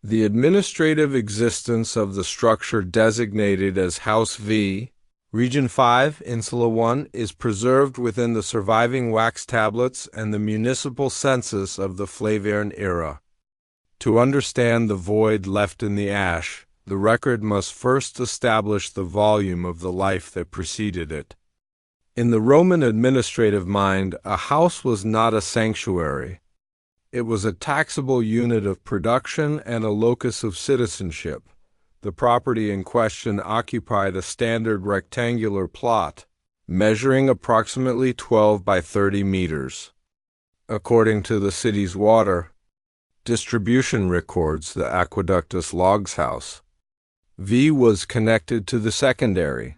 The administrative existence of the structure designated as House V, Region 5, Insula 1, is preserved within the surviving wax tablets and the municipal census of the Flavian era. To understand the void left in the ash, the record must first establish the volume of the life that preceded it. In the Roman administrative mind, a house was not a sanctuary. It was a taxable unit of production and a locus of citizenship. The property in question occupied a standard rectangular plot, measuring approximately 12 by 30 meters. According to the city's water distribution records, the Aqueductus Logs House V was connected to the secondary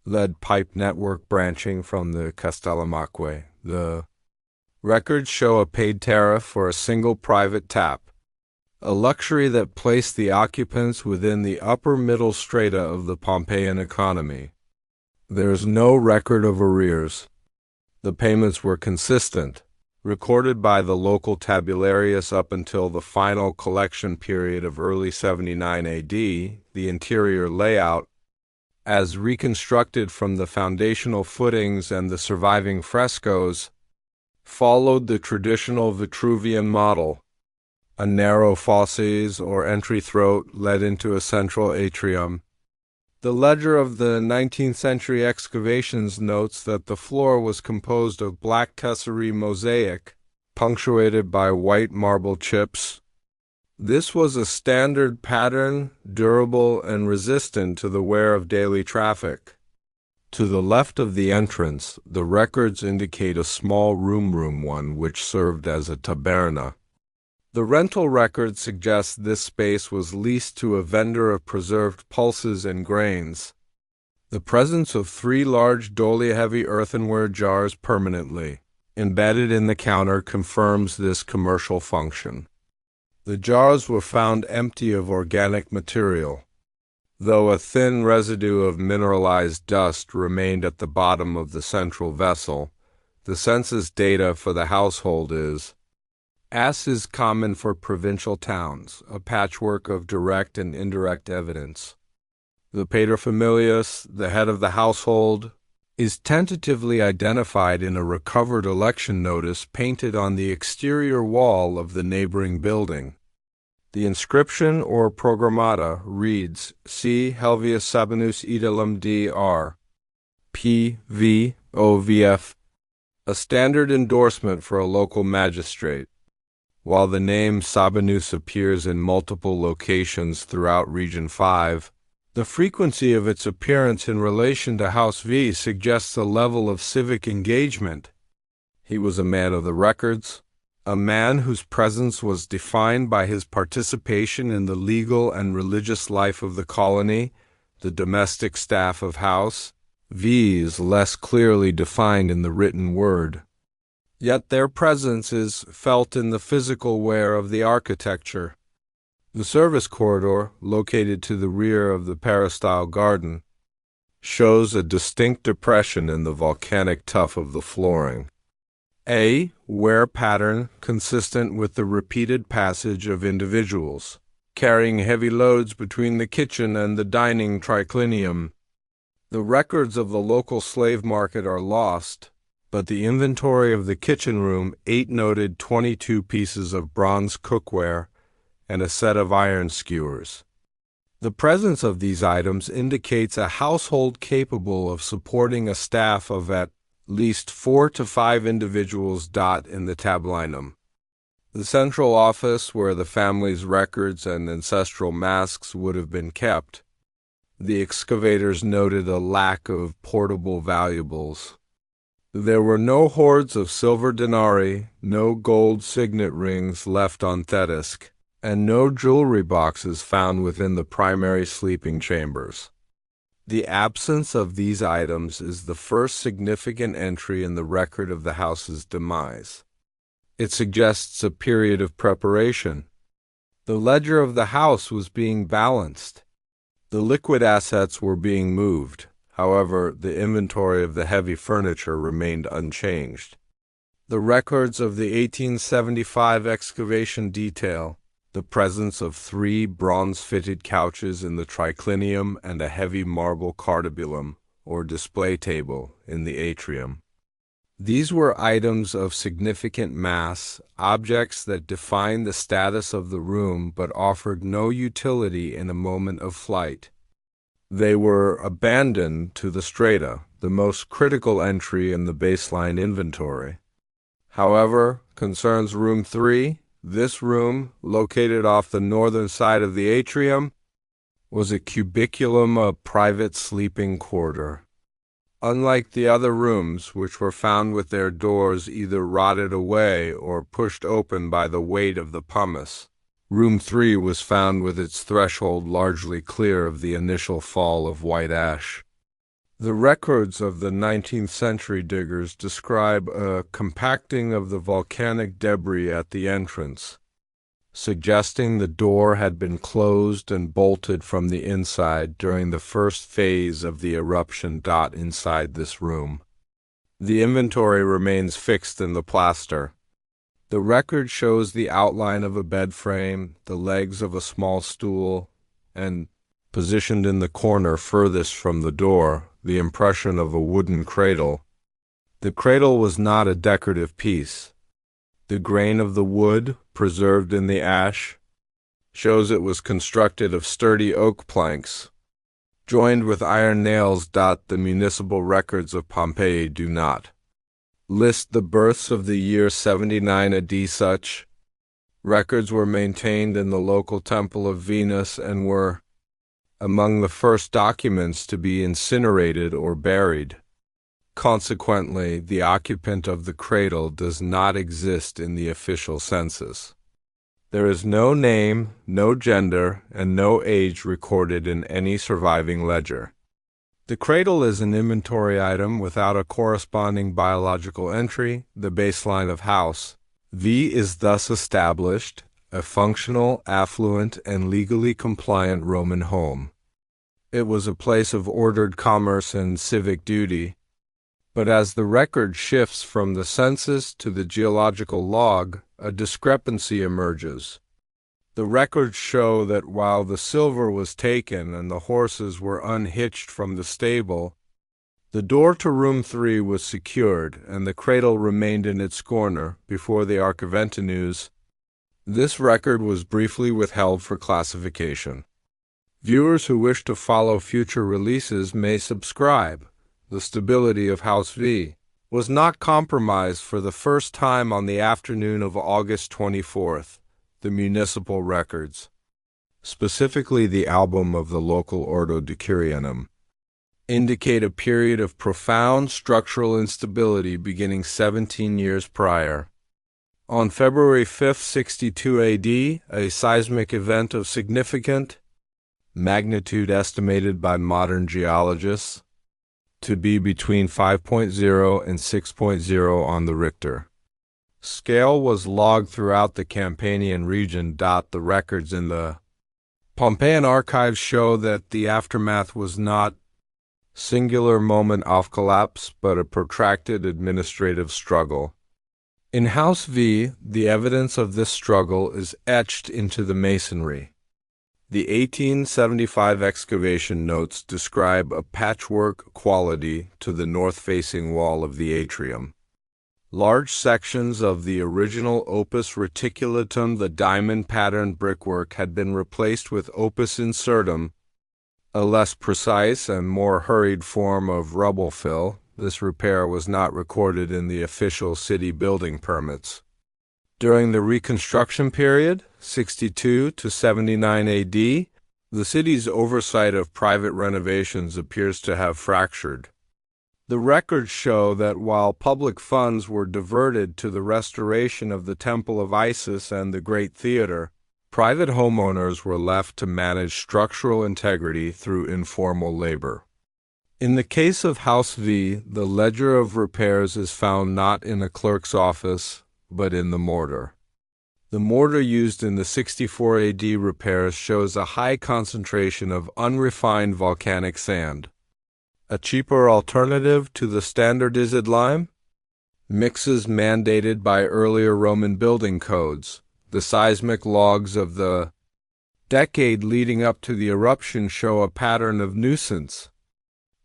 lead pipe network branching from the Castellamacque. The records show a paid tariff for a single private tap, a luxury that placed the occupants within the upper middle strata of the Pompeian economy. There is no record of arrears. The payments were consistent, recorded by the local tabularius up until the final collection period of early 79 AD. The interior layout, as reconstructed from the foundational footings and the surviving frescoes, followed the traditional Vitruvian model. A narrow fauces or entry throat led into a central atrium. The ledger of the 19th century excavations notes that the floor was composed of black tesserae mosaic, punctuated by white marble chips. This was a standard pattern, durable and resistant to the wear of daily traffic. To the left of the entrance, the records indicate a small room one which served as a taberna. The rental record suggests this space was leased to a vendor of preserved pulses and grains. The presence of 3 large dolly-heavy earthenware jars permanently embedded in the counter confirms this commercial function. The jars were found empty of organic material, though a thin residue of mineralized dust remained at the bottom of the central vessel. The census data for the household is as is common for provincial towns, a patchwork of direct and indirect evidence. The paterfamilias, the head of the household, is tentatively identified in a recovered election notice painted on the exterior wall of the neighboring building. The inscription or programmata reads, C. Helvius Sabinus Idolum Dr. P. V. OVF, a standard endorsement for a local magistrate. While the name Sabinus appears in multiple locations throughout Region 5, the frequency of its appearance in relation to House V suggests a level of civic engagement. He was a man of the records, a man whose presence was defined by his participation in the legal and religious life of the colony. The domestic staff of House V is less clearly defined in the written word. Yet their presence is felt in the physical wear of the architecture. The service corridor, located to the rear of the peristyle garden, shows a distinct depression in the volcanic tuff of the flooring. A wear pattern consistent with the repeated passage of individuals, carrying heavy loads between the kitchen and the dining triclinium. The records of the local slave market are lost, but the inventory of the kitchen room 8 noted 22 pieces of bronze cookware and a set of iron skewers. The presence of these items indicates a household capable of supporting a staff of at least 4 to 5 individuals. In the tablinum, the central office where the family's records and ancestral masks would have been kept, the excavators noted a lack of portable valuables. There were no hoards of silver denarii, no gold signet rings left on Thetisk, and no jewelry boxes found within the primary sleeping chambers. The absence of these items is the first significant entry in the record of the house's demise. It suggests a period of preparation. The ledger of the house was being balanced. The liquid assets were being moved. However, the inventory of the heavy furniture remained unchanged. The records of the 1875 excavation detail the presence of 3 bronze-fitted couches in the triclinium and a heavy marble cartabulum, or display table, in the atrium. These were items of significant mass, objects that defined the status of the room but offered no utility in a moment of flight. They were abandoned to the strata, the most critical entry in the baseline inventory. However, concerns Room 3. This room, located off the northern side of the atrium, was a cubiculum, a private sleeping quarter. Unlike the other rooms, which were found with their doors either rotted away or pushed open by the weight of the pumice, Room 3 was found with its threshold largely clear of the initial fall of white ash. The records of the 19th century diggers describe a compacting of the volcanic debris at the entrance, suggesting the door had been closed and bolted from the inside during the first phase of the eruption. Inside this room, the inventory remains fixed in the plaster. The record shows the outline of a bed frame, the legs of a small stool, and, positioned in the corner furthest from the door, the impression of a wooden cradle. The cradle was not a decorative piece. The grain of the wood, preserved in the ash, shows it was constructed of sturdy oak planks, joined with iron nails. The municipal records of Pompeii do not list the births of the year 79 AD. Such records were maintained in the local temple of Venus and were among the first documents to be incinerated or buried. Consequently, the occupant of the cradle does not exist in the official census. There is no name, no gender, and no age recorded in any surviving ledger. The cradle is an inventory item without a corresponding biological entry, the baseline of house. V is thus established, a functional, affluent, and legally compliant Roman home. It was a place of ordered commerce and civic duty. But as the record shifts from the census to the geological log, a discrepancy emerges. The records show that while the silver was taken and the horses were unhitched from the stable, the door to Room 3 was secured and the cradle remained in its corner before the Archiventinus. This record was briefly withheld for classification. Viewers who wish to follow future releases may subscribe. The stability of House V was not compromised for the first time on the afternoon of August 24th. The municipal records, specifically the album of the local Ordo Decurianum, indicate a period of profound structural instability beginning 17 years prior. On February 5, 62 AD, a seismic event of significant magnitude estimated by modern geologists to be between 5.0 and 6.0 on the Richter scale was logged throughout the Campanian region. The records in the Pompeian archives show that the aftermath was not singular moment of collapse, but a protracted administrative struggle. In House V, the evidence of this struggle is etched into the masonry. The 1875 excavation notes describe a patchwork quality to the north-facing wall of the atrium. Large sections of the original opus reticulatum, the diamond-patterned brickwork, had been replaced with opus incertum, a less precise and more hurried form of rubble fill. This repair was not recorded in the official city building permits. During the Reconstruction period, 62 to 79 AD, the city's oversight of private renovations appears to have fractured. The records show that while public funds were diverted to the restoration of the Temple of Isis and the Great Theater, private homeowners were left to manage structural integrity through informal labor. In the case of House V, the ledger of repairs is found not in a clerk's office, but in the mortar. The mortar used in the 64 AD repairs shows a high concentration of unrefined volcanic sand. A cheaper alternative to the standardized lime? Mixes mandated by earlier Roman building codes, The seismic logs of the decade leading up to the eruption show a pattern of nuisance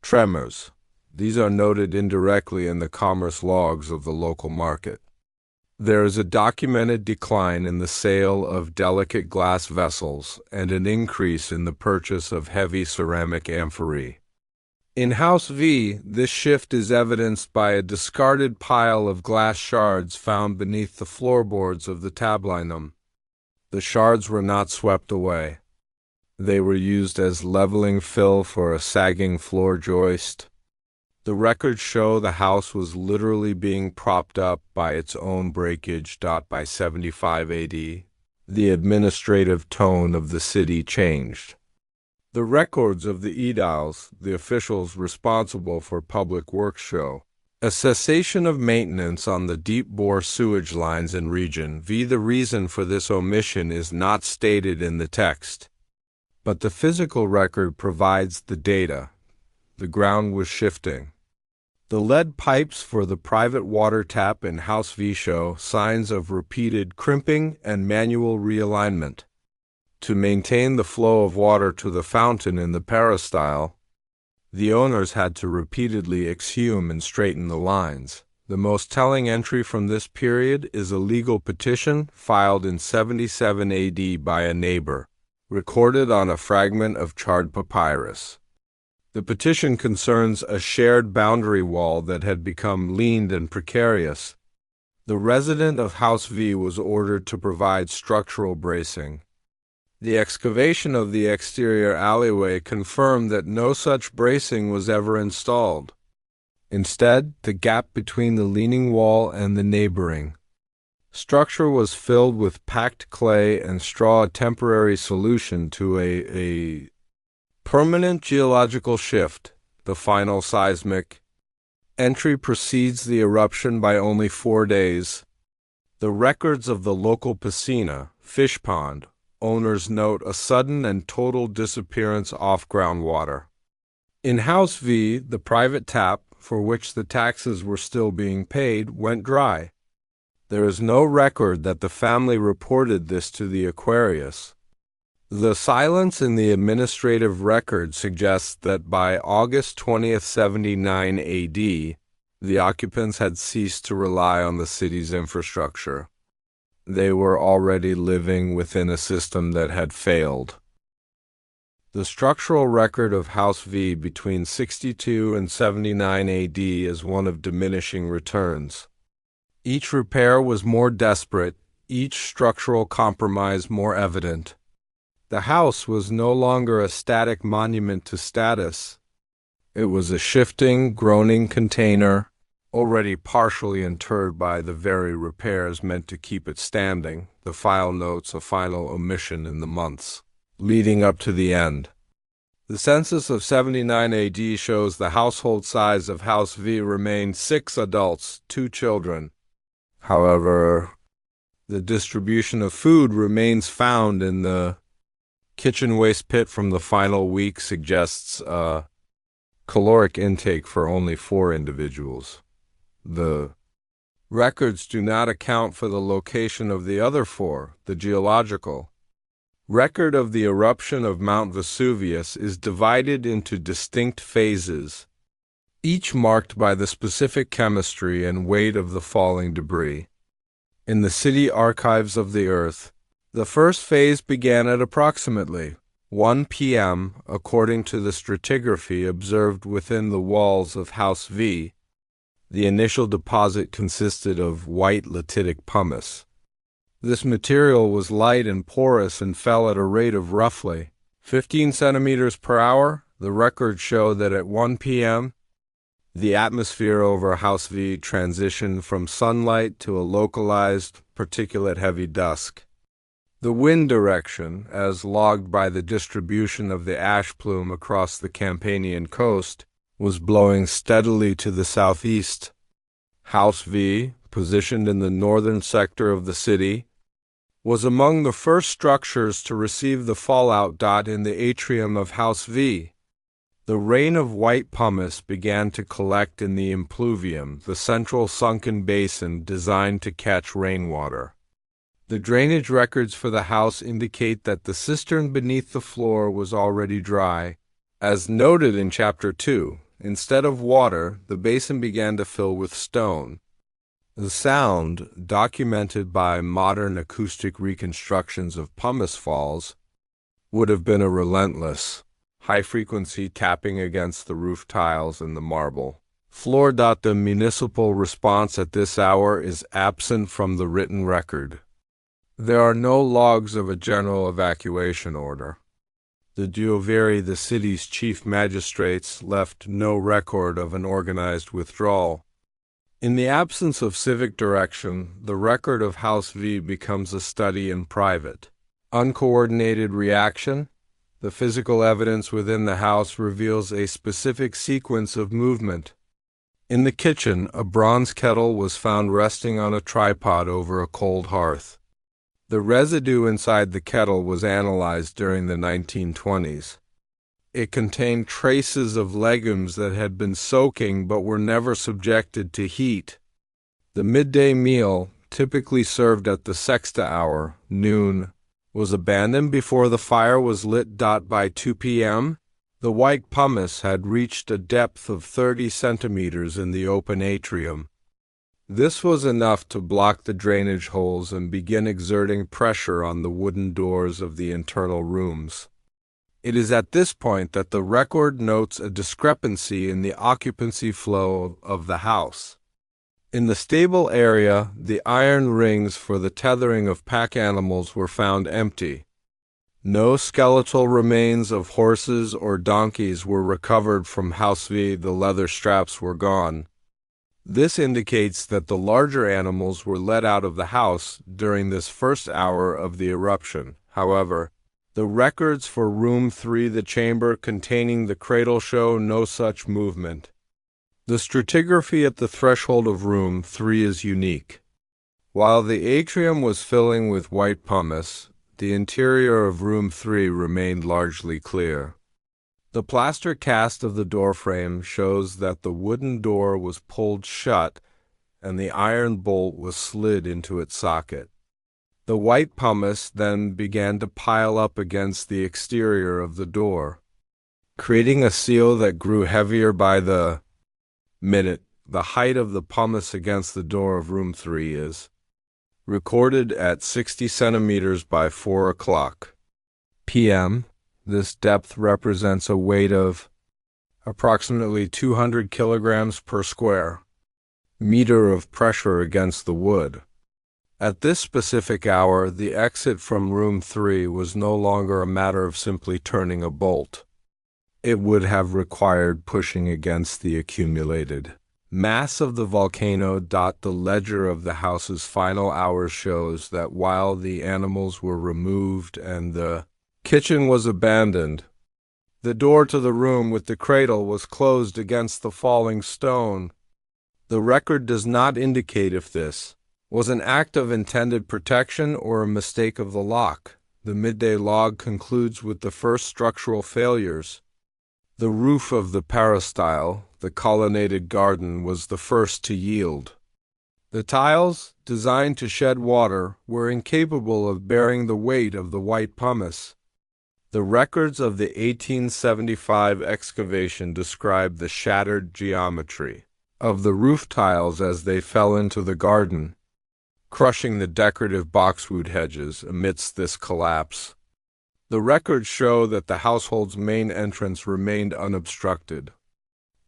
tremors. These are noted indirectly in the commerce logs of the local market. There is a documented decline in the sale of delicate glass vessels and an increase in the purchase of heavy ceramic amphorae. In House V, this shift is evidenced by a discarded pile of glass shards found beneath the floorboards of the tablinum. The shards were not swept away. They were used as leveling fill for a sagging floor joist. The records show the house was literally being propped up by its own breakage. By 75 AD, the administrative tone of the city changed. The records of the aediles, the officials responsible for public works, show a cessation of maintenance on the deep-bore sewage lines in Region V. The reason for this omission is not stated in the text, but the physical record provides the data. The ground was shifting. The lead pipes for the private water tap in House V show signs of repeated crimping and manual realignment. To maintain the flow of water to the fountain in the peristyle, the owners had to repeatedly exhume and straighten the lines. The most telling entry from this period is a legal petition filed in 77 AD by a neighbor, recorded on a fragment of charred papyrus. The petition concerns a shared boundary wall that had become leaned and precarious. The resident of House V was ordered to provide structural bracing. The excavation of the exterior alleyway confirmed that no such bracing was ever installed. Instead, the gap between the leaning wall and the neighboring structure was filled with packed clay and straw, a temporary solution to a permanent geological shift. The final seismic entry precedes the eruption by only 4 days. The records of the local piscina, fish pond, owners note a sudden and total disappearance off groundwater. In House V, the private tap, for which the taxes were still being paid, went dry. There is no record that the family reported this to the Aquarius. The silence in the administrative record suggests that by August 20, 79 AD, the occupants had ceased to rely on the city's infrastructure. They were already living within a system that had failed. The structural record of House V between 62 and 79 AD is one of diminishing returns. Each repair was more desperate, each structural compromise more evident. The house was no longer a static monument to status. It was a shifting, groaning container, already partially interred by the very repairs meant to keep it standing. The file notes a final omission in the months leading up to the end. The census of 79 AD shows the household size of House V remained 6 adults, 2 children. However, the distribution of food remains found in the kitchen waste pit from the final week suggests a caloric intake for only 4 individuals. The records do not account for the location of the other 4. The geological record of the eruption of Mount Vesuvius is divided into distinct phases, each marked by the specific chemistry and weight of the falling debris. In the city archives of the Earth, the first phase began at approximately 1 p.m. according to the stratigraphy observed within the walls of House V. The initial deposit consisted of white latitic pumice. This material was light and porous and fell at a rate of roughly 15 centimeters per hour. The records show that at 1 p.m., the atmosphere over House V transitioned from sunlight to a localized, particulate-heavy dusk. The wind direction, as logged by the distribution of the ash plume across the Campanian coast, was blowing steadily to the southeast. House V, positioned in the northern sector of the city, was among the first structures to receive the fallout. In the atrium of House V, the rain of white pumice began to collect in the impluvium, the central sunken basin designed to catch rainwater. The drainage records for the house indicate that the cistern beneath the floor was already dry. As noted in Chapter 2, instead of water, the basin began to fill with stone. The sound, documented by modern acoustic reconstructions of pumice falls, would have been a relentless, high-frequency tapping against the roof tiles and the marble floor. The municipal response at this hour is absent from the written record. There are no logs of a general evacuation order. The Giuseppe, the city's chief magistrates, left no record of an organized withdrawal. In the absence of civic direction, the record of House V becomes a study in private. Uncoordinated reaction. The physical evidence within the house reveals a specific sequence of movement. In the kitchen, a bronze kettle was found resting on a tripod over a cold hearth. The residue inside the kettle was analyzed during the 1920s. It contained traces of legumes that had been soaking but were never subjected to heat. The midday meal, typically served at the sexta hour, noon, was abandoned before the fire was lit. By 2 p.m., the white pumice had reached a depth of 30 centimeters in the open atrium. This was enough to block the drainage holes and begin exerting pressure on the wooden doors of the internal rooms. It is at this point that the record notes a discrepancy in the occupancy flow of the house. In the stable area, the iron rings for the tethering of pack animals were found empty. No skeletal remains of horses or donkeys were recovered from House V. The leather straps were gone. This indicates that the larger animals were let out of the house during this first hour of the eruption. However, the records for Room 3, the chamber containing the cradle, show no such movement. The stratigraphy at the threshold of Room 3 is unique. While the atrium was filling with white pumice, the interior of Room 3 remained largely clear. The plaster cast of the doorframe shows that the wooden door was pulled shut and the iron bolt was slid into its socket. The white pumice then began to pile up against the exterior of the door, creating a seal that grew heavier by the minute. The height of the pumice against the door of Room 3 is recorded at 60 centimeters by 4 o'clock p.m. This depth represents a weight of approximately 200 kilograms per square meter of pressure against the wood. At this specific hour, the exit from Room 3 was no longer a matter of simply turning a bolt. It would have required pushing against the accumulated mass of the volcano. The ledger of the house's final hours shows that while the animals were removed and the kitchen was abandoned, the door to the room with the cradle was closed against the falling stone. The record does not indicate if this was an act of intended protection or a mistake of the lock. The midday log concludes with the first structural failures. The roof of the peristyle, the colonnaded garden, was the first to yield. The tiles, designed to shed water, were incapable of bearing the weight of the white pumice. The records of the 1875 excavation describe the shattered geometry of the roof tiles as they fell into the garden, crushing the decorative boxwood hedges amidst this collapse. The records show that the household's main entrance remained unobstructed.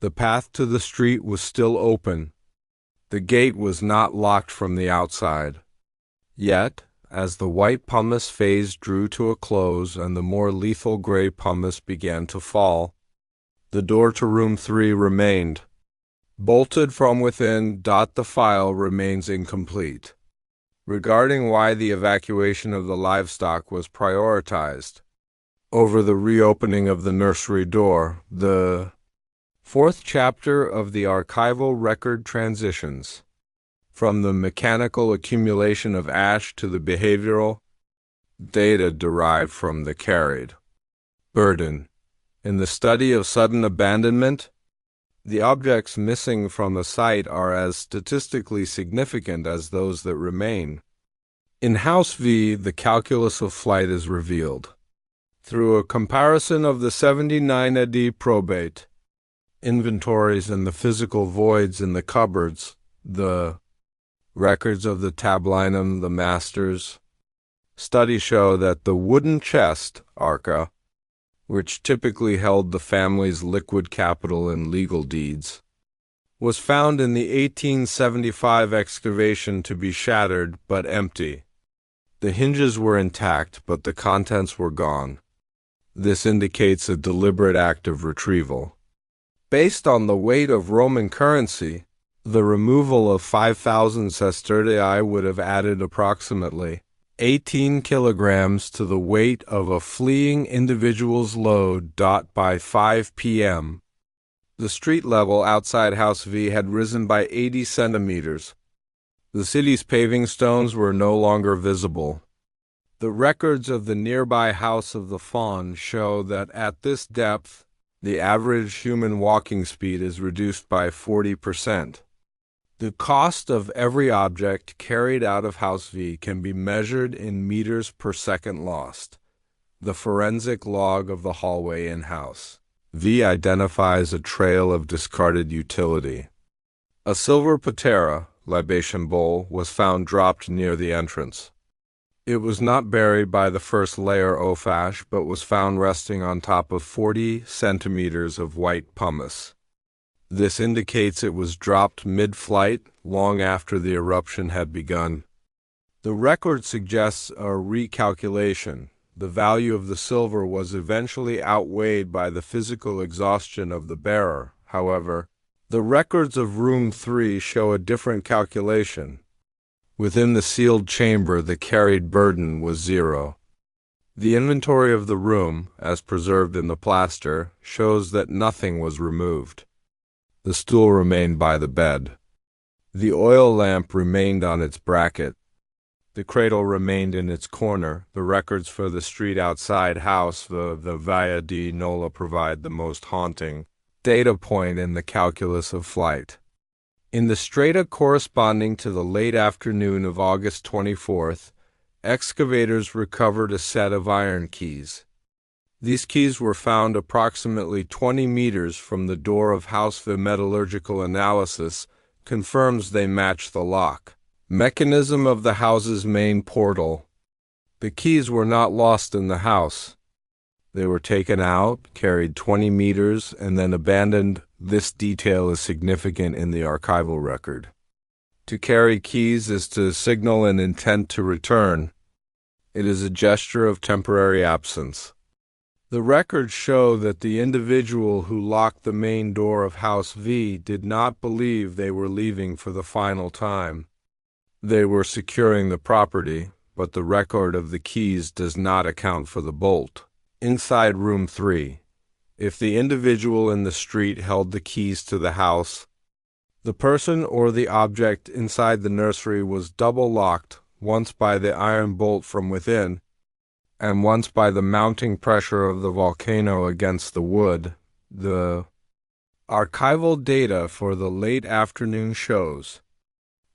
The path to the street was still open. The gate was not locked from the outside. Yet, as the white pumice phase drew to a close and the more lethal gray pumice began to fall, the door to Room 3 remained bolted from within. The file remains incomplete regarding why the evacuation of the livestock was prioritized over the reopening of the nursery door. The fourth chapter of the archival record transitions from the mechanical accumulation of ash to the behavioral data derived from the carried burden. In the study of sudden abandonment, the objects missing from a site are as statistically significant as those that remain. In House V, the calculus of flight is revealed. Through a comparison of the 79 AD probate inventories and the physical voids in the cupboards, the records of the tablinum, the masters, studies show that the wooden chest, arca, which typically held the family's liquid capital and legal deeds, was found in the 1875 excavation to be shattered but empty. The hinges were intact, but the contents were gone. This indicates a deliberate act of retrieval. Based on the weight of Roman currency, the removal of 5,000 sestertii would have added approximately 18 kilograms to the weight of a fleeing individual's load. By 5 p.m., the street level outside House V had risen by 80 centimeters. The city's paving stones were no longer visible. The records of the nearby House of the Faun show that at this depth, the average human walking speed is reduced by 40%. The cost of every object carried out of House V can be measured in meters per second lost. The forensic log of the hallway in House V identifies a trail of discarded utility. A silver patera, libation bowl, was found dropped near the entrance. It was not buried by the first layer ofash, but was found resting on top of 40 centimeters of white pumice. This indicates it was dropped mid-flight, long after the eruption had begun. The record suggests a recalculation. The value of the silver was eventually outweighed by the physical exhaustion of the bearer. However, the records of Room 3 show a different calculation. Within the sealed chamber, the carried burden was 0. The inventory of the room, as preserved in the plaster, shows that nothing was removed. The stool remained by the bed. The oil lamp remained on its bracket. The cradle remained in its corner. The records for the street outside House, the Via di Nola, provide the most haunting data point in the calculus of flight. In the strata corresponding to the late afternoon of August 24th, excavators recovered a set of iron keys. These keys were found approximately 20 meters from the door of House V. Metallurgical analysis confirms they match the lock mechanism of the house's main portal. The keys were not lost in the house. They were taken out, carried 20 meters, and then abandoned. This detail is significant in the archival record. To carry keys is to signal an intent to return. It is a gesture of temporary absence. The records show that the individual who locked the main door of House V did not believe they were leaving for the final time. They were securing the property, but the record of the keys does not account for the bolt. Inside Room 3, if the individual in the street held the keys to the house, the person or the object inside the nursery was double locked, once by the iron bolt from within, and once by the mounting pressure of the volcano against the wood. The archival data for the late afternoon shows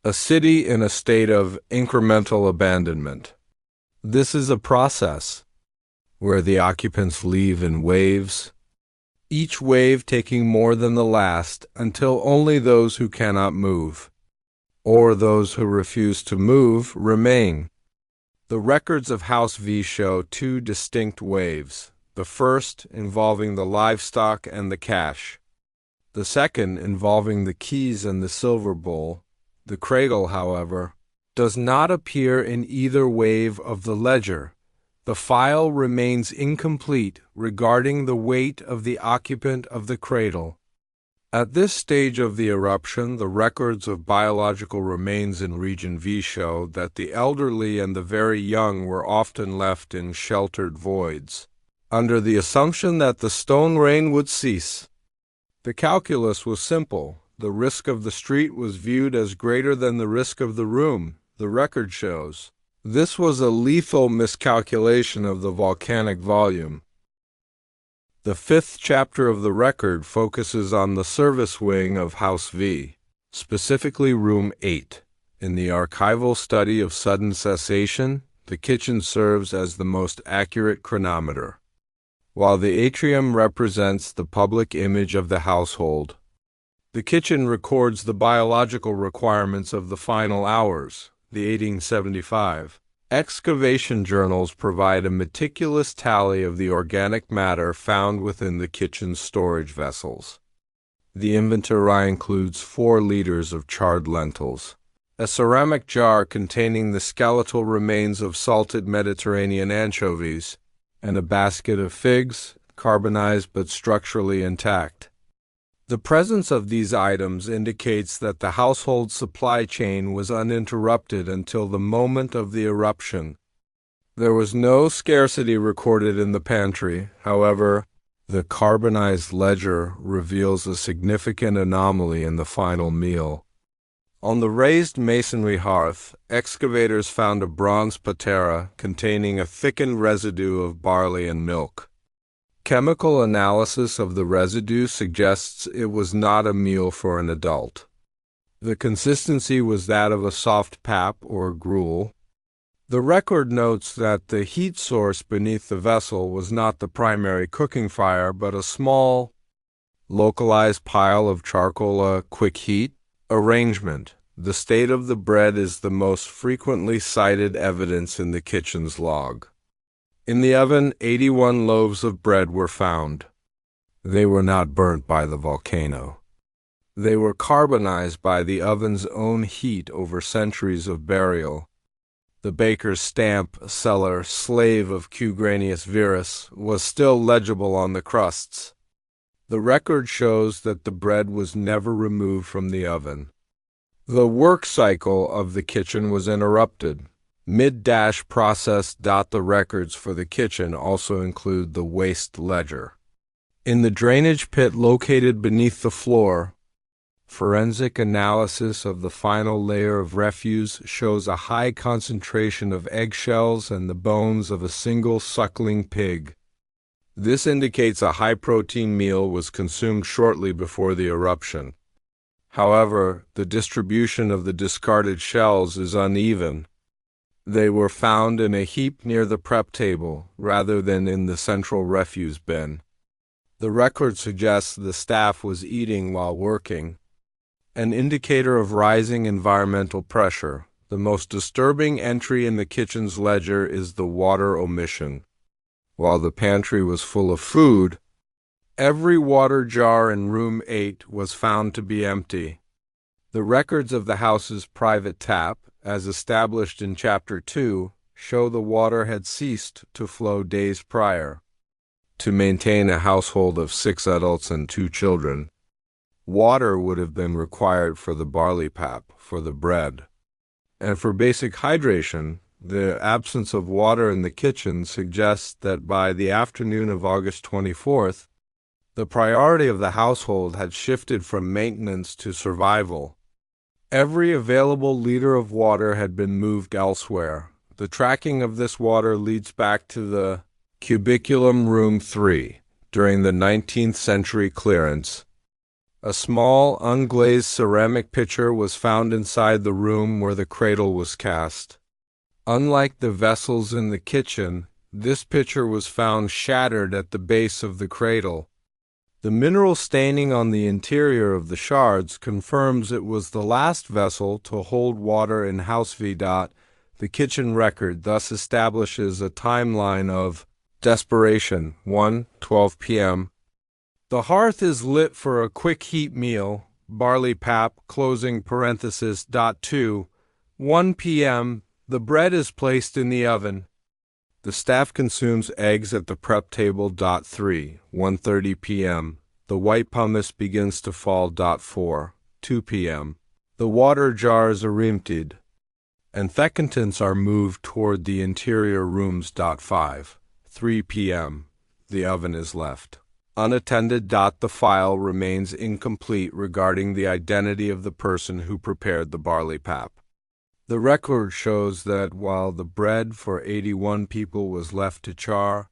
a city in a state of incremental abandonment. This is a process where the occupants leave in waves, each wave taking more than the last, until only those who cannot move, or those who refuse to move, remain. The records of House V show two distinct waves, the first involving the livestock and the cash, the second involving the keys and the silver bowl. The cradle, however, does not appear in either wave of the ledger. The file remains incomplete regarding the weight of the occupant of the cradle. At this stage of the eruption, the records of biological remains in Region V show that the elderly and the very young were often left in sheltered voids, under the assumption that the stone rain would cease. The calculus was simple. The risk of the street was viewed as greater than the risk of the room, the record shows. This was a lethal miscalculation of the volcanic volume. The fifth chapter of the record focuses on the service wing of House V, specifically Room 8. In the archival study of sudden cessation, the kitchen serves as the most accurate chronometer. While the atrium represents the public image of the household, the kitchen records the biological requirements of the final hours, the 1875. Excavation journals provide a meticulous tally of the organic matter found within the kitchen's storage vessels. The inventory includes 4 liters of charred lentils, a ceramic jar containing the skeletal remains of salted Mediterranean anchovies, and a basket of figs, carbonized but structurally intact. The presence of these items indicates that the household supply chain was uninterrupted until the moment of the eruption. There was no scarcity recorded in the pantry. However, the carbonized ledger reveals a significant anomaly in the final meal. On the raised masonry hearth, excavators found a bronze patera containing a thickened residue of barley and milk. Chemical analysis of the residue suggests it was not a meal for an adult. The consistency was that of a soft pap or gruel. The record notes that the heat source beneath the vessel was not the primary cooking fire, but a small, localized pile of charcoal quick heat arrangement. The state of the bread is the most frequently cited evidence in the kitchen's log. In the oven, 81 loaves of bread were found. They were not burnt by the volcano. They were carbonized by the oven's own heat over centuries of burial. The baker's stamp, cellar, slave of Q. granius virus, was still legible on the crusts. The record shows that the bread was never removed from the oven. The work cycle of the kitchen was interrupted. Mid-process. The records for the kitchen also include the waste ledger. In the drainage pit located beneath the floor, forensic analysis of the final layer of refuse shows a high concentration of eggshells and the bones of a single suckling pig. This indicates a high-protein meal was consumed shortly before the eruption. However, the distribution of the discarded shells is uneven. They were found in a heap near the prep table, rather than in the central refuse bin. The record suggests the staff was eating while working, an indicator of rising environmental pressure. The most disturbing entry in the kitchen's ledger is the water omission. While the pantry was full of food, every water jar in room 8 was found to be empty. The records of the house's private tap, as established in Chapter 2, show the water had ceased to flow days prior. To maintain a household of 6 adults and 2 children, water would have been required for the barley pap, for the bread. And for basic hydration, the absence of water in the kitchen suggests that by the afternoon of August 24th, the priority of the household had shifted from maintenance to survival. Every available liter of water had been moved elsewhere. The tracking of this water leads back to the Cubiculum Room 3 during the 19th century clearance. A small, unglazed ceramic pitcher was found inside the room where the cradle was cast. Unlike the vessels in the kitchen, this pitcher was found shattered at the base of the cradle. The mineral staining on the interior of the shards confirms it was the last vessel to hold water in house V. The kitchen record thus establishes a timeline of desperation, 1:12 p.m. The hearth is lit for a quick heat meal, barley pap, closing parenthesis, 2, 1 p.m. The bread is placed in the oven. The staff consumes eggs at the prep table, 3, 1:30 p.m. The white pumice begins to fall, 4, 2 p.m. The water jars are emptied, and thecantants are moved toward the interior rooms, 5, 3 p.m. The oven is left unattended. The file remains incomplete regarding the identity of the person who prepared the barley pap. The record shows that while the bread for 81 people was left to char,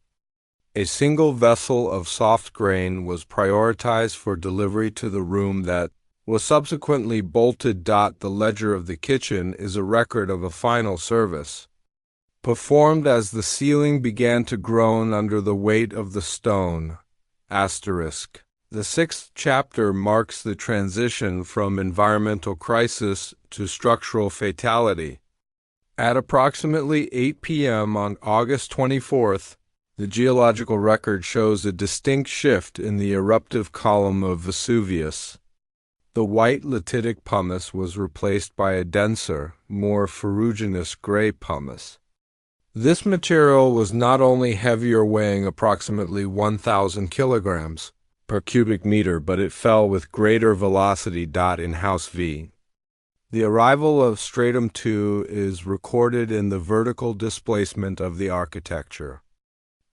a single vessel of soft grain was prioritized for delivery to the room that was subsequently bolted. The ledger of the kitchen is a record of a final service performed as the ceiling began to groan under the weight of the stone. Asterisk. The sixth chapter marks the transition from environmental crisis to structural fatality. At approximately 8 p.m. on August 24th, the geological record shows a distinct shift in the eruptive column of Vesuvius. The white latitic pumice was replaced by a denser, more ferruginous gray pumice. This material was not only heavier, weighing approximately 1,000 kilograms per cubic meter, but it fell with greater velocity. In House V. The arrival of stratum 2 is recorded in the vertical displacement of the architecture.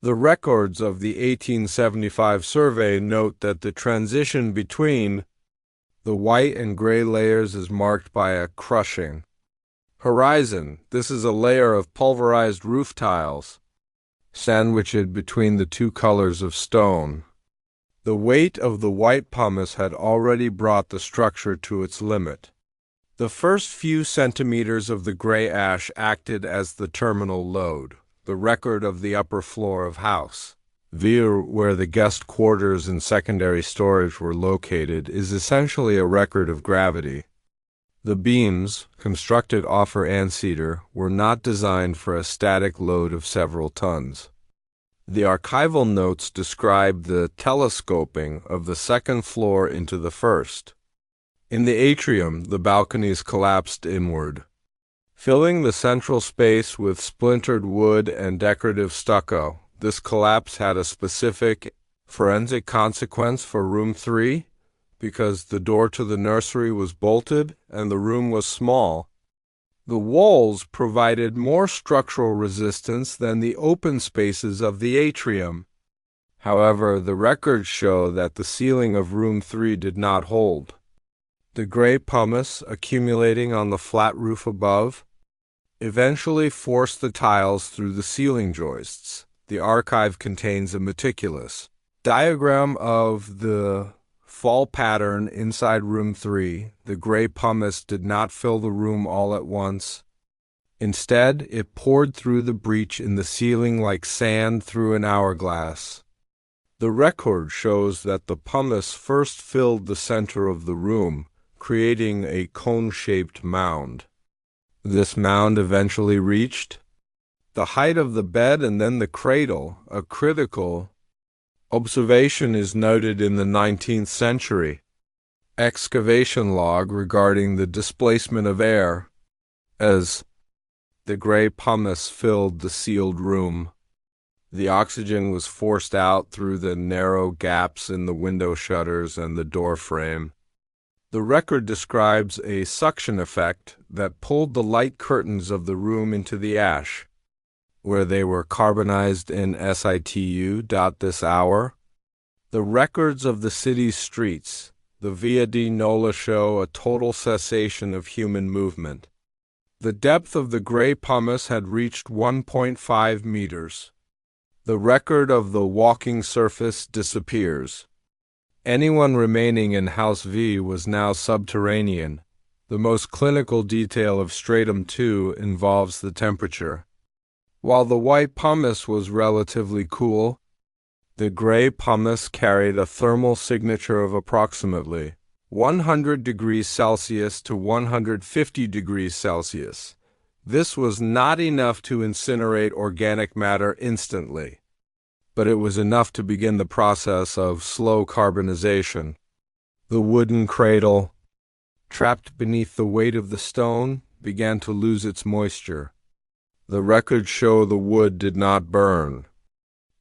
The records of the 1875 survey note that the transition between the white and gray layers is marked by a crushing horizon. This is a layer of pulverized roof tiles, sandwiched between the two colors of stone. The weight of the white pumice had already brought the structure to its limit. The first few centimeters of the gray ash acted as the terminal load. The record of the upper floor of House V, where the guest quarters and secondary storage were located, is essentially a record of gravity. The beams, constructed offer and cedar, were not designed for a static load of several tons. The archival notes describe the telescoping of the second floor into the first. In the atrium, the balconies collapsed inward, filling the central space with splintered wood and decorative stucco. This collapse had a specific forensic consequence for room 3, because the door to the nursery was bolted and the room was small. The walls provided more structural resistance than the open spaces of the atrium. However, the records show that the ceiling of room 3 did not hold. The gray pumice, accumulating on the flat roof above, eventually forced the tiles through the ceiling joists. The archive contains a meticulous diagram of the fall pattern inside room 3. The gray pumice did not fill the room all at once. Instead, it poured through the breach in the ceiling like sand through an hourglass. The record shows that the pumice first filled the center of the room, creating a cone-shaped mound. This mound eventually reached the height of the bed and then the cradle. A critical observation is noted in the 19th century excavation log regarding the displacement of air as the gray pumice filled the sealed room. The oxygen was forced out through the narrow gaps in the window shutters and the door frame. The record describes a suction effect that pulled the light curtains of the room into the ash, where they were carbonized in situ. This hour, the records of the city's streets, the Via di Nola, show a total cessation of human movement. The depth of the gray pumice had reached 1.5 meters. The record of the walking surface disappears. Anyone remaining in House V was now subterranean. The most clinical detail of stratum 2 involves the temperature. While the white pumice was relatively cool, the gray pumice carried a thermal signature of approximately 100 degrees Celsius to 150 degrees Celsius. This was not enough to incinerate organic matter instantly, but it was enough to begin the process of slow carbonization. The wooden cradle, trapped beneath the weight of the stone, began to lose its moisture. The records show the wood did not burn.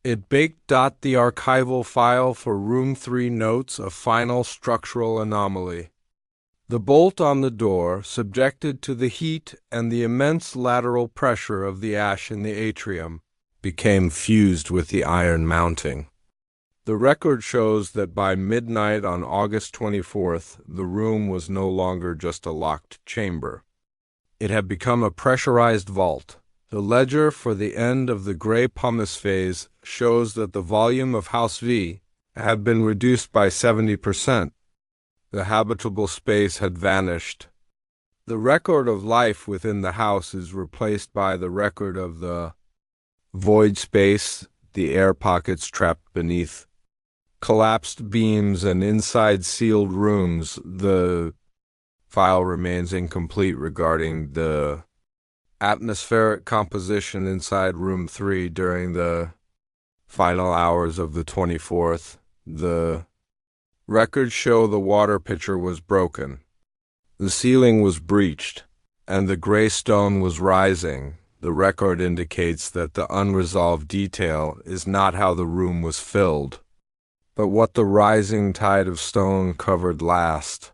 It baked. The archival file for room 3 notes a final structural anomaly. The bolt on the door, subjected to the heat and the immense lateral pressure of the ash in the atrium, became fused with the iron mounting. The record shows that by midnight on August 24th, the room was no longer just a locked chamber. It had become a pressurized vault. The ledger for the end of the gray pumice phase shows that the volume of House V had been reduced by 70%. The habitable space had vanished. The record of life within the house is replaced by the record of the void space, the air pockets trapped beneath collapsed beams and inside sealed rooms. The file remains incomplete regarding the atmospheric composition inside room 3 during the final hours of the 24th. The records show the water pitcher was broken. The ceiling was breached, and the gray stone was rising. The record indicates that the unresolved detail is not how the room was filled, but what the rising tide of stone covered last.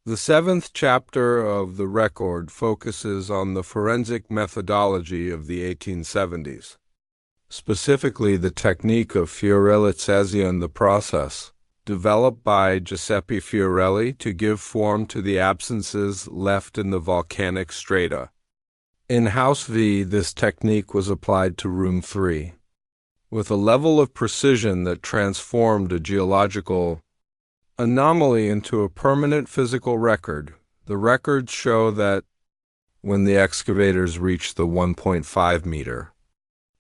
The 7th chapter of the record focuses on the forensic methodology of the 1870s, specifically the technique of Fiorelli the process, developed by Giuseppe Fiorelli to give form to the absences left in the volcanic strata. In House V, this technique was applied to Room 3, with a level of precision that transformed a geological anomaly into a permanent physical record. The records show that when the excavators reached the 1.5-meter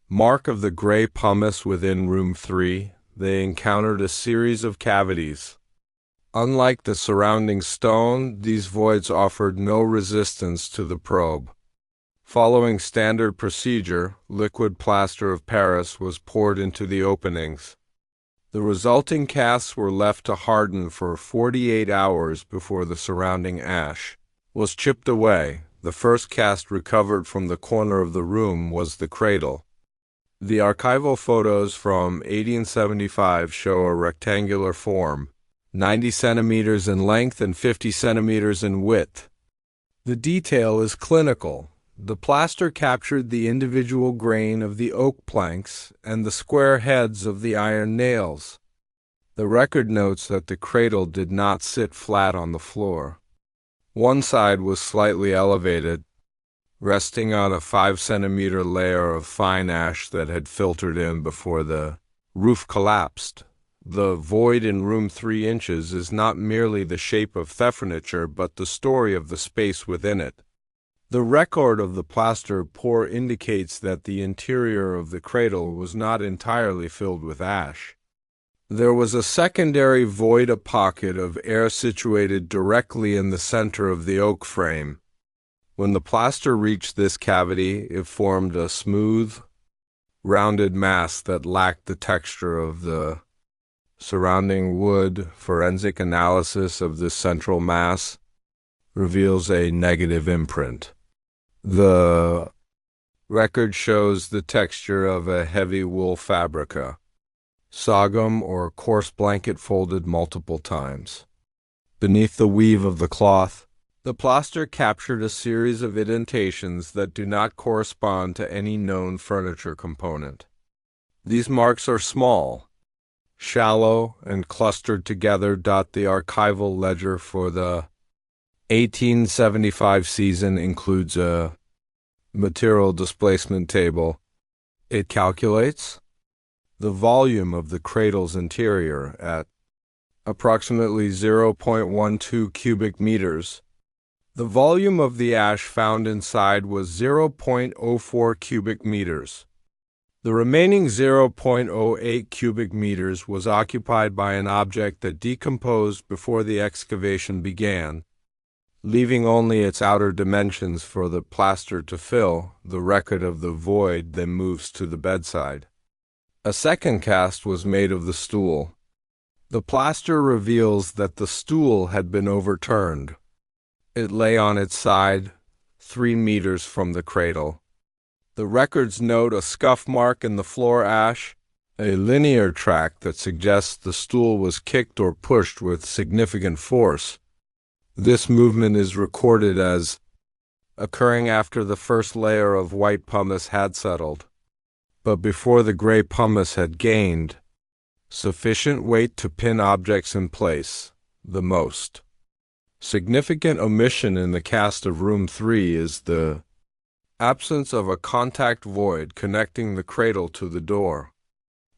mark of the gray pumice within Room 3, they encountered a series of cavities. Unlike the surrounding stone, these voids offered no resistance to the probe. Following standard procedure, liquid plaster of Paris was poured into the openings. The resulting casts were left to harden for 48 hours before the surrounding ash was chipped away. The first cast recovered from the corner of the room was the cradle. The archival photos from 1875 show a rectangular form, 90 centimeters in length and 50 centimeters in width. The detail is clinical. The plaster captured the individual grain of the oak planks and the square heads of the iron nails. The record notes that the cradle did not sit flat on the floor. One side was slightly elevated, resting on a 5-centimeter layer of fine ash that had filtered in before the roof collapsed. The void in room 3 inches is not merely the shape of the furniture, but the story of the space within it. The record of the plaster pour indicates that the interior of the cradle was not entirely filled with ash. There was a secondary void, a pocket of air situated directly in the center of the oak frame. When the plaster reached this cavity, it formed a smooth, rounded mass that lacked the texture of the surrounding wood. Forensic analysis of this central mass reveals a negative imprint. The record shows the texture of a heavy wool fabrica, sorghum or coarse blanket folded multiple times. Beneath the weave of the cloth, the plaster captured a series of indentations that do not correspond to any known furniture component. These marks are small, shallow, and clustered together. The archival ledger for the 1875 season includes a material displacement table. It calculates the volume of the cradle's interior at approximately 0.12 cubic meters. The volume of the ash found inside was 0.04 cubic meters. The remaining 0.08 cubic meters was occupied by an object that decomposed before the excavation began, leaving only its outer dimensions for the plaster to fill. The record of the void then moves to the bedside. A second cast was made of the stool. The plaster reveals that the stool had been overturned. It lay on its side, 3 meters from the cradle. The records note a scuff mark in the floor ash, a linear track that suggests the stool was kicked or pushed with significant force. This movement is recorded as occurring after the first layer of white pumice had settled, but before the gray pumice had gained sufficient weight to pin objects in place. The most significant omission in the cast of room 3 is the absence of a contact void connecting the cradle to the door.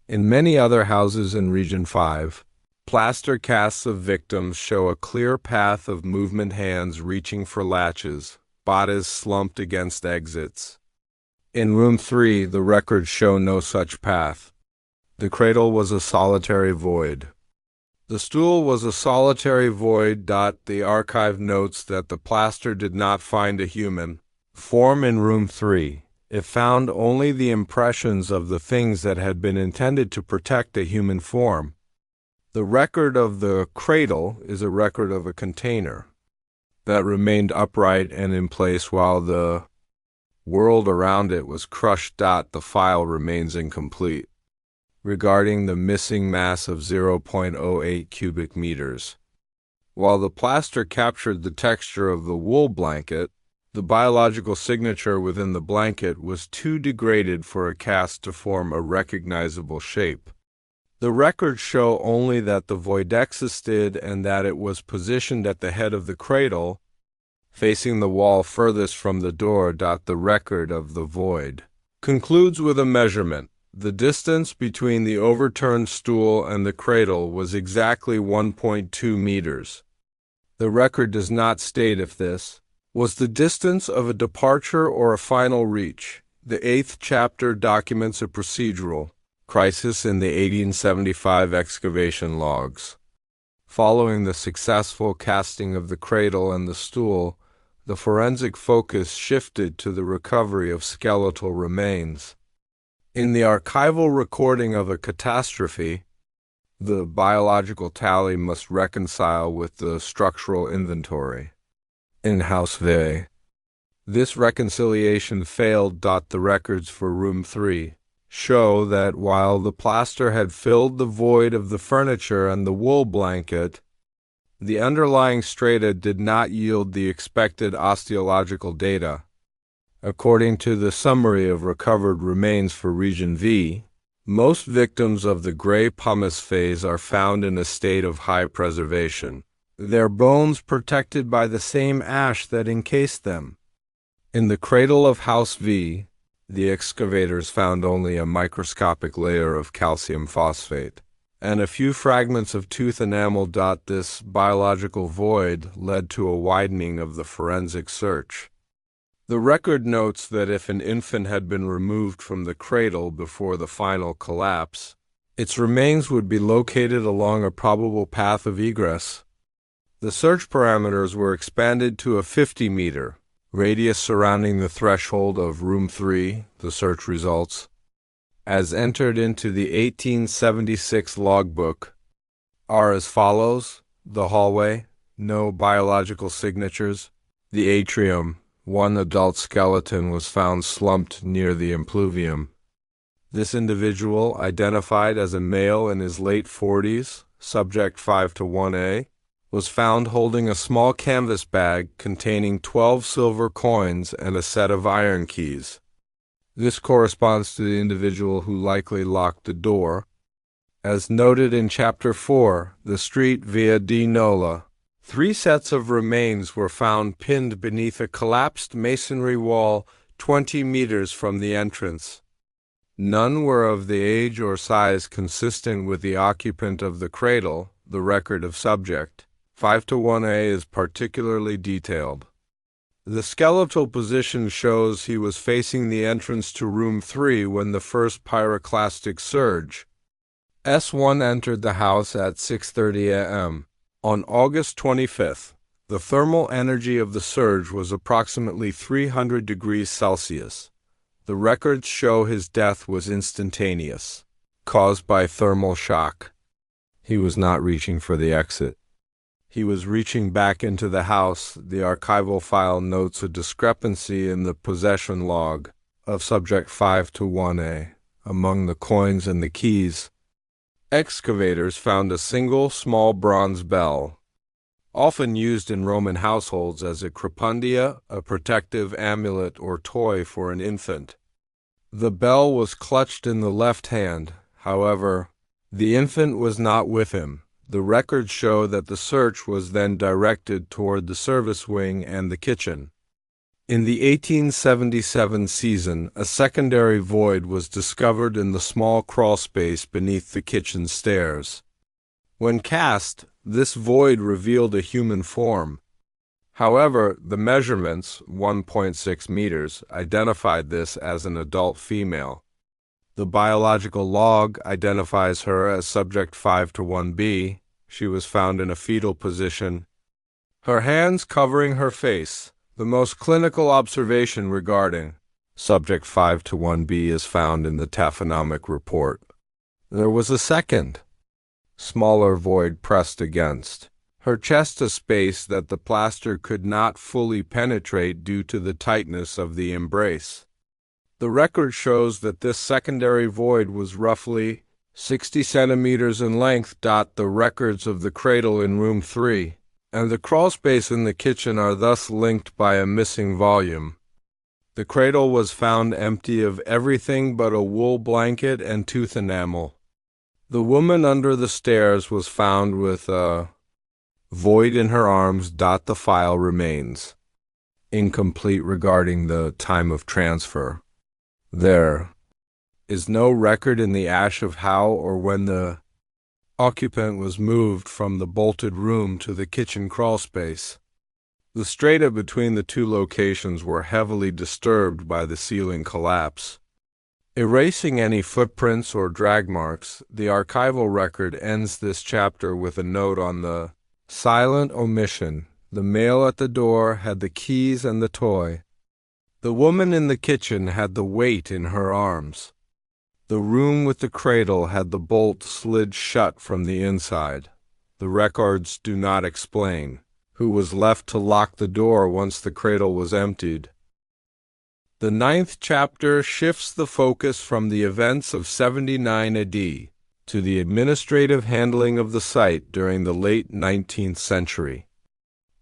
In many other houses in Region 5, Plaster casts of victims show a clear path of movement, hands reaching for latches, bodies slumped against exits. In room 3, the records show no such path. The cradle was a solitary void. The stool was a solitary void. The archive notes that the plaster did not find a human form in room 3. It found only the impressions of the things that had been intended to protect a human form. The record of the cradle is a record of a container that remained upright and in place while the world around it was crushed. The file remains incomplete regarding the missing mass of 0.08 cubic meters. While the plaster captured the texture of the wool blanket, the biological signature within the blanket was too degraded for a cast to form a recognizable shape. The records show only that the void existed and that it was positioned at the head of the cradle, facing the wall furthest from the door. The record of the void concludes with a measurement. The distance between the overturned stool and the cradle was exactly 1.2 meters. The record does not state if this was the distance of a departure or a final reach. The 8th chapter documents a procedural crisis in the 1875 excavation logs. Following the successful casting of the cradle and the stool, the forensic focus shifted to the recovery of skeletal remains. In the archival recording of a catastrophe, the biological tally must reconcile with the structural inventory. In House V, this reconciliation failed. The records for room 3 show that while the plaster had filled the void of the furniture and the wool blanket, the underlying strata did not yield the expected osteological data. According to the summary of recovered remains for Region V, most victims of the gray pumice phase are found in a state of high preservation, their bones protected by the same ash that encased them. In the cradle of House V, the excavators found only a microscopic layer of calcium phosphate and a few fragments of tooth enamel. This biological void led to a widening of the forensic search. The record notes that if an infant had been removed from the cradle before the final collapse, its remains would be located along a probable path of egress. The search parameters were expanded to a 50-meter radius surrounding the threshold of room 3, the search results, as entered into the 1876 logbook, are as follows: the hallway, no biological signatures; the atrium, one adult skeleton was found slumped near the impluvium. This individual, identified as a male in his late 40s, subject 5-1A, was found holding a small canvas bag containing 12 silver coins and a set of iron keys. This corresponds to the individual who likely locked the door. As noted in Chapter 4, the street Via di Nola, 3 sets of remains were found pinned beneath a collapsed masonry wall 20 meters from the entrance. None were of the age or size consistent with the occupant of the cradle. The record of subject 5-1A is particularly detailed. The skeletal position shows he was facing the entrance to room 3 when the first pyroclastic surge S1 entered the house at 6:30 a.m. On August 25th, the thermal energy of the surge was approximately 300 degrees Celsius. The records show his death was instantaneous, caused by thermal shock. He was not reaching for the exit. He was reaching back into the house. The archival file notes a discrepancy in the possession log of subject 5-1A among the coins and the keys. Excavators found a single small bronze bell, often used in Roman households as a crepundia, a protective amulet or toy for an infant. The bell was clutched in the left hand. However, the infant was not with him. The records show that the search was then directed toward the service wing and the kitchen. In the 1877 season, a secondary void was discovered in the small crawl space beneath the kitchen stairs. When cast, this void revealed a human form. However, the measurements, 1.6 meters, identified this as an adult female. The biological log identifies her as subject 5-1B. She was found in a fetal position, her hands covering her face. The most clinical observation regarding subject 5-1B is found in the taphonomic report. There was a second, smaller void pressed against her chest, a space that the plaster could not fully penetrate due to the tightness of the embrace. The record shows that this secondary void was roughly 60 centimeters in length. The records of the cradle in room 3 and the crawlspace in the kitchen are thus linked by a missing volume. The cradle was found empty of everything but a wool blanket and tooth enamel. The woman under the stairs was found with a void in her arms. The file remains incomplete regarding the time of transfer. There is no record in the ash of how or when the occupant was moved from the bolted room to the kitchen crawlspace. The strata between the two locations were heavily disturbed by the ceiling collapse. Erasing any footprints or drag marks, the archival record ends this chapter with a note on the silent omission. The male at the door had the keys and the toy. The woman in the kitchen had the weight in her arms. The room with the cradle had the bolt slid shut from the inside. The records do not explain who was left to lock the door once the cradle was emptied. The 9th chapter shifts the focus from the events of 79 AD to the administrative handling of the site during the late 19th century.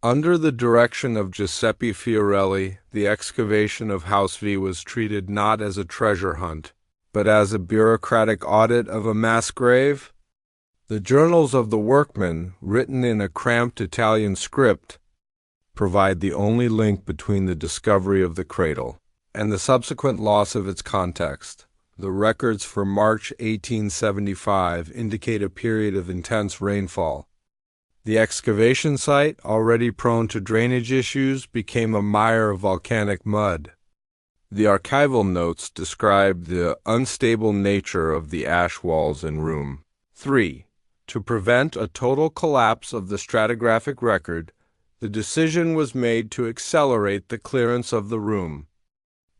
Under the direction of Giuseppe Fiorelli, the excavation of House V was treated not as a treasure hunt, but as a bureaucratic audit of a mass grave. The journals of the workmen, written in a cramped Italian script, provide the only link between the discovery of the cradle and the subsequent loss of its context. The records for March 1875 indicate a period of intense rainfall. The excavation site, already prone to drainage issues, became a mire of volcanic mud. The archival notes describe the unstable nature of the ash walls in room 3. To prevent a total collapse of the stratigraphic record, the decision was made to accelerate the clearance of the room.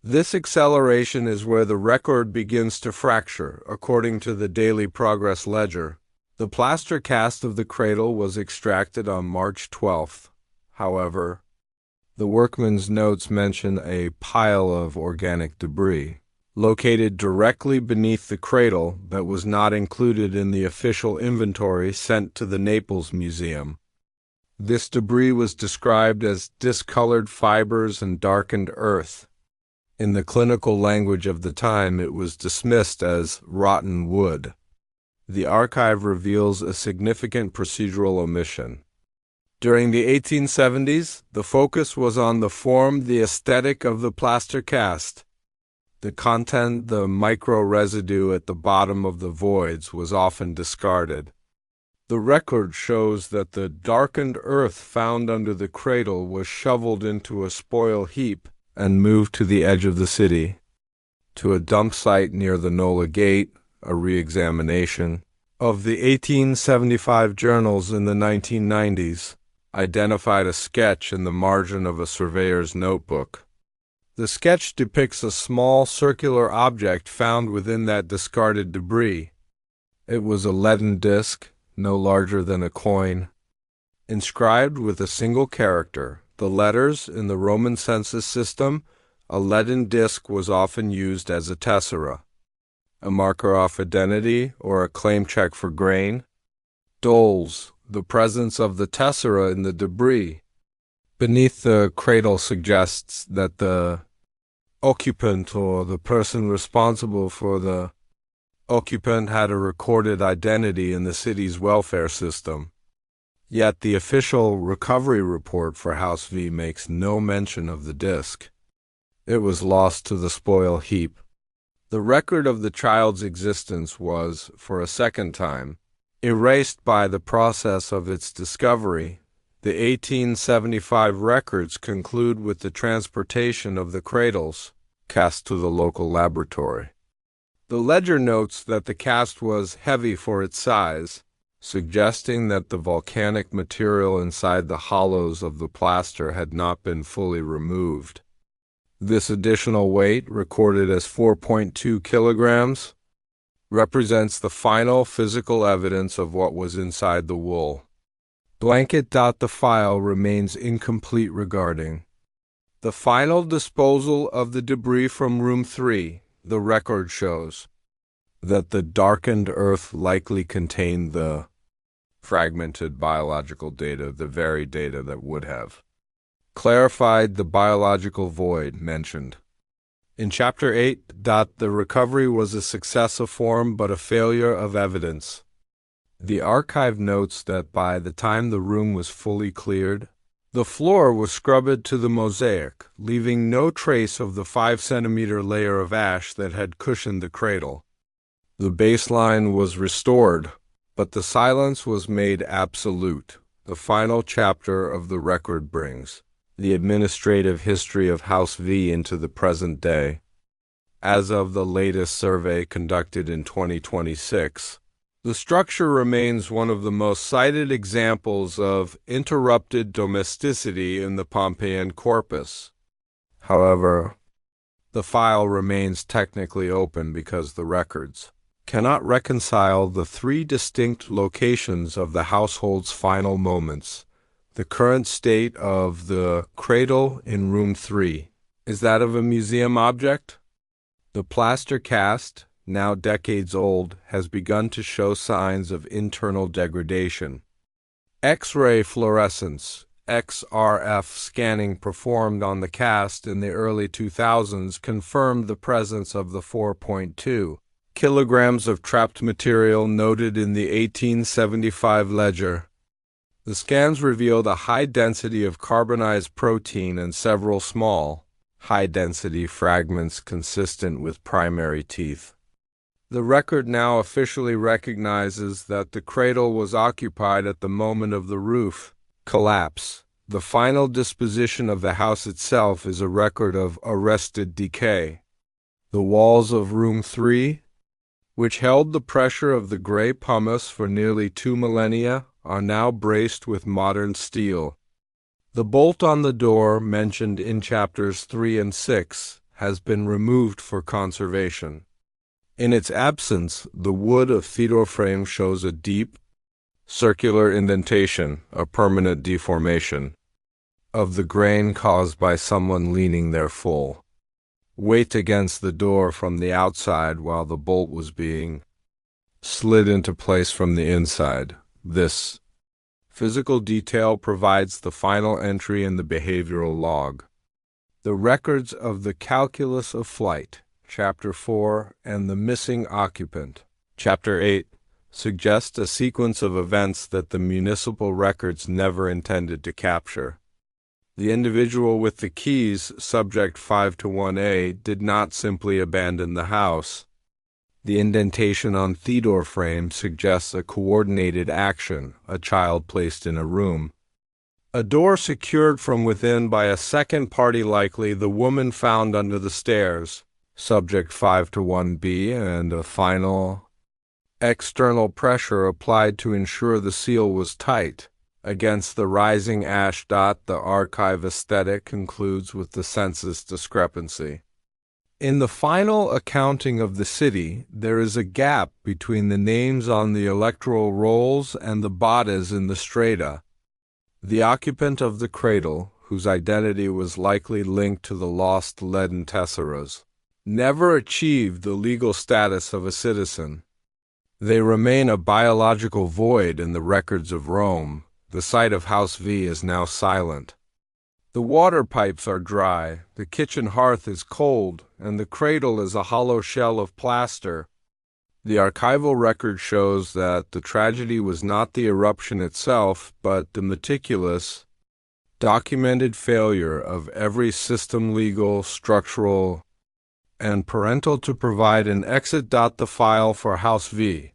This acceleration is where the record begins to fracture, according to the Daily Progress Ledger. The plaster cast of the cradle was extracted on March 12th. However, the workmen's notes mention a pile of organic debris located directly beneath the cradle that was not included in the official inventory sent to the Naples Museum. This debris was described as discolored fibers and darkened earth. In the clinical language of the time, it was dismissed as rotten wood. The archive reveals a significant procedural omission. During the 1870s, the focus was on the form, the aesthetic of the plaster cast. The content, the micro-residue at the bottom of the voids, was often discarded. The record shows that the darkened earth found under the cradle was shoveled into a spoil heap and moved to the edge of the city, to a dump site near the Nola Gate. A re-examination of the 1875 journals in the 1990s identified a sketch in the margin of a surveyor's notebook. The sketch depicts a small circular object found within that discarded debris. It was a leaden disc, no larger than a coin, inscribed with a single character. The letters in the Roman census system, a leaden disc was often used as a tessera, a marker of identity or a claim check for grain. Doles, the presence of the tessera in the debris beneath the cradle suggests that the occupant or the person responsible for the occupant had a recorded identity in the city's welfare system. Yet the official recovery report for House V makes no mention of the disc. It was lost to the spoil heap. The record of the child's existence was, for a second time, erased by the process of its discovery. The 1875 records conclude with the transportation of the cradles, cast to the local laboratory. The ledger notes that the cast was heavy for its size, suggesting that the volcanic material inside the hollows of the plaster had not been fully removed. This additional weight, recorded as 4.2 kilograms, represents the final physical evidence of what was inside the wool. The file remains incomplete regarding the final disposal of the debris from room 3. The record shows that the darkened earth likely contained the fragmented biological data, the very data that would have clarified the biological void mentioned in Chapter 8. The recovery was a success of form but a failure of evidence. The archive notes that by the time the room was fully cleared, the floor was scrubbed to the mosaic, leaving no trace of the 5-centimeter layer of ash that had cushioned the cradle. The baseline was restored, but the silence was made absolute. The final chapter of the record brings the administrative history of House V into the present day. As of the latest survey conducted in 2026, the structure remains one of the most cited examples of interrupted domesticity in the Pompeian corpus. However, the file remains technically open because the records cannot reconcile the 3 distinct locations of the household's final moments. The current state of the cradle in room 3 is that of a museum object. The plaster cast, now decades old, has begun to show signs of internal degradation. X-ray fluorescence, XRF scanning performed on the cast in the early 2000s confirmed the presence of the 4.2 kilograms of trapped material noted in the 1875 ledger. The scans revealed a high density of carbonized protein and several small, high-density fragments consistent with primary teeth. The record now officially recognizes that the cradle was occupied at the moment of the roof collapse. The final disposition of the house itself is a record of arrested decay. The walls of room 3, which held the pressure of the gray pumice for nearly 2 millennia, are now braced with modern steel. The bolt on the door mentioned in chapters 3 and 6 has been removed for conservation. In its absence, the wood of theodore frame shows a deep, circular indentation, a permanent deformation of the grain caused by someone leaning their full weight against the door from the outside while the bolt was being slid into place from the inside. This physical detail provides the final entry in the behavioral log. The records of the calculus of flight, Chapter 4, and the missing occupant, Chapter 8, suggest a sequence of events that the municipal records never intended to capture. The individual with the keys, subject 5-1A, did not simply abandon the house. The indentation on theodore frame suggests a coordinated action, a child placed in a room. A door secured from within by a second party, likely the woman found under the stairs, subject 5-1B, and a final external pressure applied to ensure the seal was tight. Against the rising ash. The archive aesthetic concludes with the census discrepancy. In the final accounting of the city, there is a gap between the names on the electoral rolls and the bodies in the strata. The occupant of the cradle, whose identity was likely linked to the lost leaden tesseras, never achieved the legal status of a citizen. They remain a biological void in the records of Rome. The site of House V is now silent. The water pipes are dry, the kitchen hearth is cold, and the cradle is a hollow shell of plaster. The archival record shows that the tragedy was not the eruption itself, but the meticulous, documented failure of every system, legal, structural, and parental, to provide an exit. The file for House V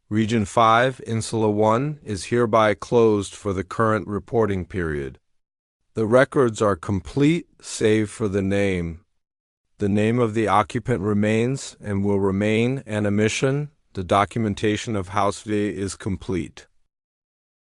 Region 5, Insula 1, is hereby closed for the current reporting period. The records are complete save for the name. The name of the occupant remains and will remain an omission. The documentation of House V is complete.